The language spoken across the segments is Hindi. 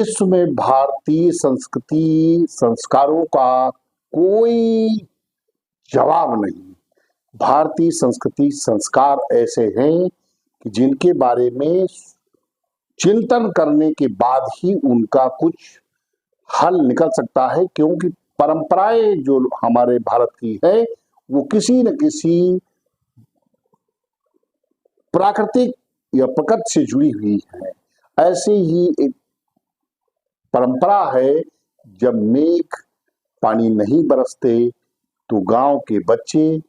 विश्व में भारतीय संस्कृति संस्कारों का कोई जवाब नहीं। भारतीय संस्कृति संस्कार ऐसे हैं कि जिनके बारे में चिंतन करने के बाद ही उनका कुछ हल निकल सकता है, क्योंकि परंपराएं जो हमारे भारत की है वो किसी न किसी प्राकृतिक या प्रकृति से जुड़ी हुई है। ऐसे ही एक परंपरा है, जब मेघ पानी नहीं बरसते तो गांव के बच्चे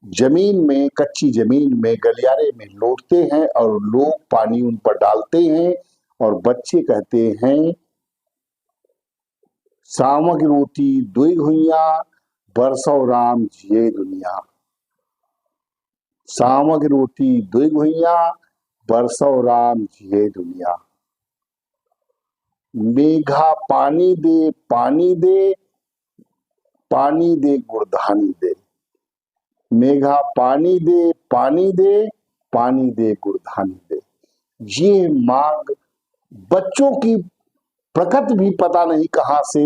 जमीन में, कच्ची जमीन में गलियारे में लौटते हैं और लोग पानी उन पर डालते हैं और बच्चे कहते हैं, सावक रोटी दुई भुइया बरसौ राम जिए दुनिया। सावक रोटी दुई भुइया बरसौ राम जिए दुनिया। मेघा पानी दे पानी दे, पानी दे गुड़धानी दे। मेघा पानी दे पानी दे, पानी दे गुड़धानी दे। ये मांग बच्चों की प्रकृति भी पता नहीं कहां से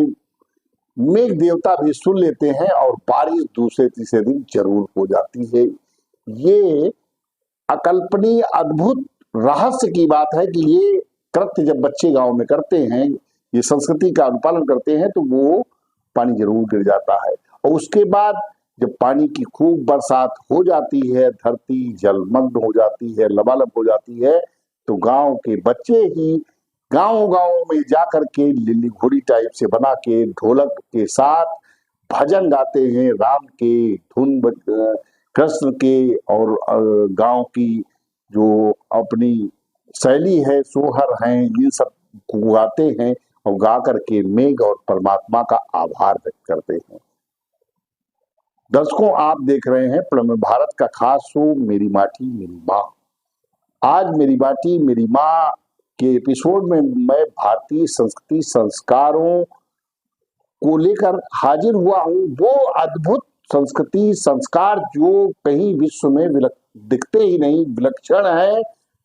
मेघ देवता भी सुन लेते हैं और बारिश दूसरे तीसरे दिन जरूर हो जाती है। ये अकल्पनीय अद्भुत रहस्य की बात है कि ये कृत्य जब बच्चे गांव में करते हैं, ये संस्कृति का अनुपालन करते हैं, तो वो पानी जरूर गिर जाता है। और उसके बाद जब पानी की खूब बरसात हो जाती है, धरती जलमग्न हो जाती है, लबालब हो जाती है, तो गांव के बच्चे ही गांव गांव में जाकर के लिल्ली घोड़ी टाइप से बना के ढोलक के साथ भजन गाते हैं, राम के धुन कृष्ण के, और गांव की जो अपनी शैली है, सोहर हैं, इन सब को गाते हैं और गा करके मेघ और परमात्मा का आभार व्यक्त करते हैं। दर्शकों, आप देख रहे हैं प्रणव भारत का खास शो मेरी माटी मेरी माँ। आज मेरी माटी मेरी माँ के एपिसोड में मैं भारतीय संस्कृति संस्कारों को लेकर हाजिर हुआ हूँ। वो अद्भुत संस्कृति संस्कार जो कहीं विश्व में दिखते ही नहीं, विलक्षण है,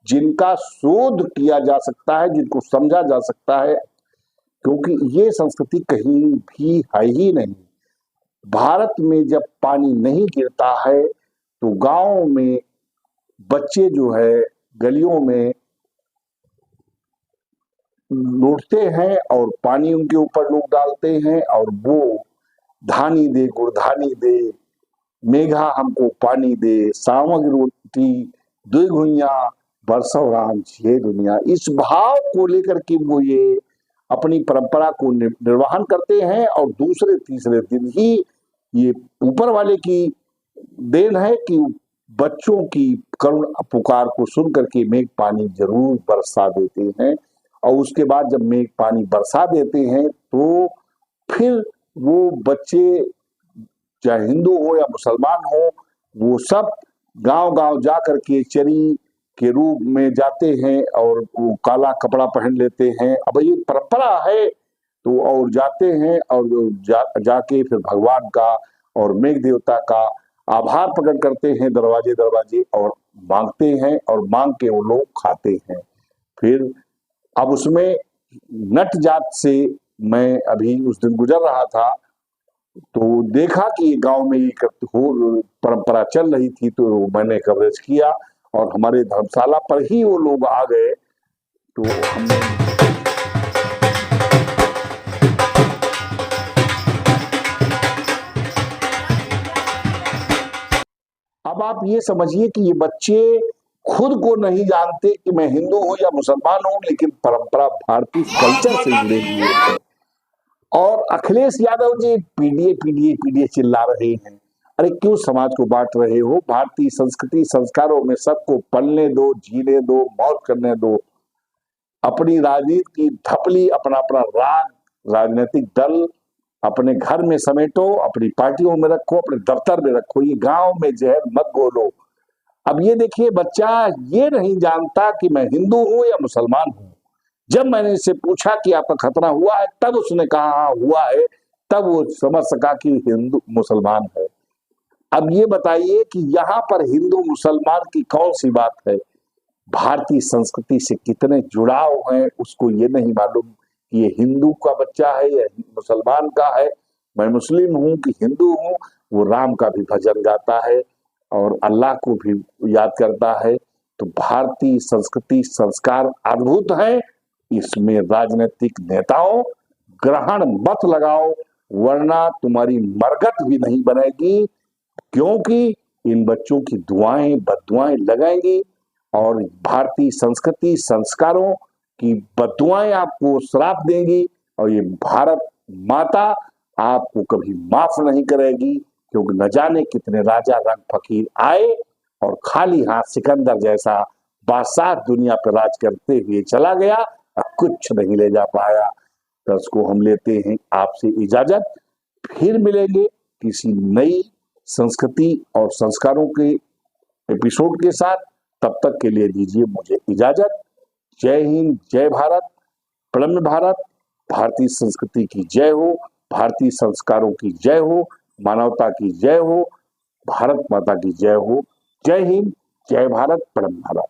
जिनका शोध किया जा सकता है, जिनको समझा जा सकता है, क्योंकि ये संस्कृति कहीं भी है ही नहीं। भारत में जब पानी नहीं गिरता है तो गांव में बच्चे जो है गलियों में लौटते हैं और पानी उनके ऊपर लोग डालते हैं और वो धानी दे गुड़धानी दे, मेघा हमको पानी दे, सावक रोटी दुई भुइया बरसौ राम जिए दुनिया। इस भाव को लेकर के वो ये अपनी परंपरा को निर्वहन करते हैं और दूसरे तीसरे दिन ही ये ऊपर वाले की देन है कि बच्चों की करुण पुकार को सुन करके मेघ पानी जरूर बरसा देते हैं। और उसके बाद जब मेघ पानी बरसा देते हैं तो फिर वो बच्चे, चाहे हिंदू हो या मुसलमान हो, वो सब गांव गांव जा करके चरी के रूप में जाते हैं और वो काला कपड़ा पहन लेते हैं। अब ये परंपरा है तो, और जाते हैं और जाके फिर भगवान का और मेघ देवता का आभार प्रकट करते हैं, दरवाजे दरवाजे, और मांगते हैं और मांग के वो लोग खाते हैं। फिर अब उसमें नट जात से मैं अभी उस दिन गुजर रहा था तो देखा कि गांव में ये परंपरा चल रही थी, तो मैंने कवरेज किया और हमारे धर्मशाला पर ही वो लोग आ गए। तो हमने अब आप ये समझिए कि ये बच्चे खुद को नहीं जानते कि मैं हिंदू हूं या मुसलमान हूं, लेकिन परंपरा भारतीय कल्चर से जुड़े हुए हैं। और Akhilesh Yadav ji PDA PDA PDA चिल्ला रहे हैं। अरे क्यों समाज को बांट रहे हो? भारतीय संस्कृति संस्कारों में सबको पलने दो, जीने दो, मौज करने दो। अपनी राजनीति की धपली, अपना अपना राजनीतिक दल अपने घर में समेटो, अपनी पार्टियों में रखो, अपने दफ्तर में रखो, ये गांव में जहर मत घोलो। अब ये देखिए, बच्चा ये नहीं जानता कि मैं हिंदू हूं या मुसलमान हूं। जब मैंने इससे पूछा कि आपका खतना हुआ है, तब उसने कहा हाँ हुआ है, तब वो समझ सका कि हिंदू मुसलमान है। अब ये बताइए कि यहाँ पर हिंदू मुसलमान की कौन सी बात है? भारतीय संस्कृति से कितने जुड़ाव हैं उसको ये नहीं मालूम ये हिंदू का बच्चा है या मुसलमान का है, मैं मुस्लिम हूं कि हिंदू हूं, वो राम का भी भजन गाता है और अल्लाह को भी याद करता है। तो भारतीय संस्कृति संस्कार अद्भुत है, इसमें राजनीतिक नेताओं ग्रहण मत लगाओ, वरना तुम्हारी मरगत भी नहीं बनेगी, क्योंकि इन बच्चों की दुआएं बद्दुआएं लगाएंगी और भारतीय संस्कृति संस्कारों की बद्दुआएं आपको श्राप देंगी और ये भारत माता आपको कभी माफ नहीं करेगी, क्योंकि न जाने कितने राजा रंग फकीर आए और खाली हाथ सिकंदर जैसा बादशाह दुनिया पर राज करते हुए चला गया और कुछ नहीं ले जा पाया। तो उसको हम लेते हैं आपसे इजाजत, फिर मिलेंगे किसी नई संस्कृति और संस्कारों के एपिसोड के साथ। तब तक के लिए दीजिए मुझे इजाजत। जय हिंद, जय भारत, प्रणम्य भारत, भारतीय संस्कृति की जय हो, भारतीय संस्कारों की जय हो, मानवता की जय हो, भारत माता की जय हो। जय हिंद, जय भारत, प्रणम्य भारत।